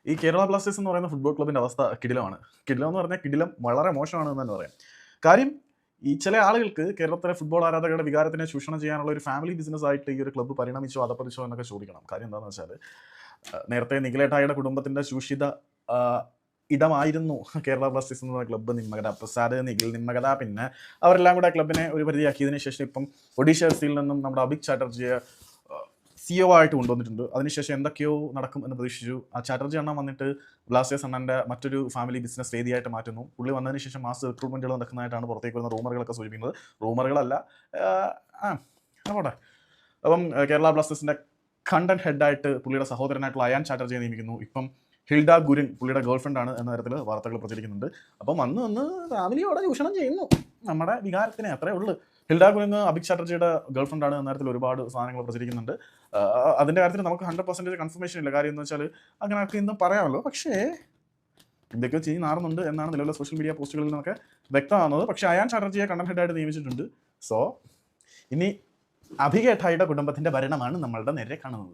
ഈ കേരള ബ്ലാസ്റ്റേഴ്സ് എന്ന് പറയുന്ന ഫുട്ബോൾ ക്ലബിന്റെ അവസ്ഥ കിടിലമാണ്. കിടിലം എന്ന് പറഞ്ഞാൽ കിടിലം വളരെ മോശമാണ് എന്ന് തന്നെ പറയാം. കാര്യം ഈ ചില ആളുകൾക്ക് കേരളത്തിലെ ഫുട്ബോൾ ആരാധകരുടെ വികാരത്തിനെ ചൂഷണം ചെയ്യാനുള്ള ഒരു ഫാമിലി ബിസിനസ് ആയിട്ട് ഈ ഒരു ക്ലബ്ബ് പരിണമിച്ചോ അധപ്പതിച്ചോ എന്നൊക്കെ ചോദിക്കണം. കാര്യം എന്താണെന്ന് വെച്ചാൽ നേരത്തെ നിഖിലേട്ടായുടെ കുടുംബത്തിന്റെ ചൂഷിത ആ, ഇടമായിരുന്നു കേരള ബ്ലാസ്റ്റേഴ്സ് എന്ന ക്ലബ്ബ്. നിമ്മകഥ പ്രസാദ്, നിഖിൽ നിമ്മകഥ, പിന്നെ അവരെല്ലാം കൂടെ ക്ലബിനെ ഒരു പരിധിയാക്കിയതിനു ശേഷം ഇപ്പം ഒഡീഷ എഫ് നിന്നും നമ്മുടെ അഭിക് ചാറ്റർജിയെ CEO ആയിട്ട് കൊണ്ടുവന്നിട്ടുണ്ട്. അതിനുശേഷം എന്തൊക്കെയോ നടക്കും എന്ന് പ്രതീക്ഷിച്ചു. ആ ചാറ്റർജി അണ്ണൻ വന്നിട്ട് ബ്ലാസ്റ്റേഴ്സ് അണ്ണൻ്റെ മറ്റൊരു ഫാമിലി ബിസിനസ് വേദിയായിട്ട് മാറ്റുന്നു. പുള്ളി വന്നതിന് ശേഷം മാസ് റിക്രൂട്ട്മെന്റുകൾ നടക്കുന്നതായിട്ടാണ് പുറത്തേക്ക് വരുന്ന റൂമറുകളൊക്കെ സൂചിപ്പിക്കുന്നത്. റൂമറുകളല്ല, പോട്ടെ. അപ്പം കേരള ബ്ലാസ്റ്റേഴ്സിന്റെ കണ്ടന്റ് ഹെഡായിട്ട് പുള്ളിയുടെ സഹോദരനായിട്ടുള്ള അയാൻ ചാറ്റർജിയെ നിയമിക്കുന്നു. ഇപ്പം ഹിൽഡ ഗുരിൻ പുള്ളിയുടെ ഗേൾഫ്രണ്ട് ആണ് എന്ന തരത്തിൽ വാർത്തകൾ പ്രചരിക്കുന്നുണ്ട്. അപ്പം വന്ന് ഫാമിലിയോടെ ചൂഷണം ചെയ്യുന്നു നമ്മുടെ വികാരത്തിനെ, അത്രേ ഉള്ളൂ. ഹിൽഡ ഗുരിൻ അഭിക് ചാറ്റർജിയുടെ ഗേൾഫ്രണ്ട് ആണ് എന്ന തരത്തിൽ ഒരുപാട് സാധനങ്ങൾ പ്രചരിക്കുന്നുണ്ട്. അതിൻ്റെ കാര്യത്തിൽ നമുക്ക് 100% കൺഫർമേഷൻ ഇല്ല. കാര്യം എന്ന് വെച്ചാൽ അങ്ങനെയൊക്കെ ഇന്നും പറയാമല്ലോ. പക്ഷേ എന്തൊക്കെയോ ചെയ്ത് നാറുന്നുണ്ട് എന്നാണ് നിലവിലെ സോഷ്യൽ മീഡിയ പോസ്റ്റുകളിൽ നിന്നൊക്കെ വ്യക്തമാകുന്നത്. പക്ഷേ അയാൻ ചാറ്റർജിയെ കണ്ടന്റ് ഹെഡായിട്ട് നിയമിച്ചിട്ടുണ്ട്. സോ ഇനി അഭികേഠായുടെ കുടുംബത്തിന്റെ ഭരണമാണ് നമ്മളുടെ നേരെ കാണുന്നത്.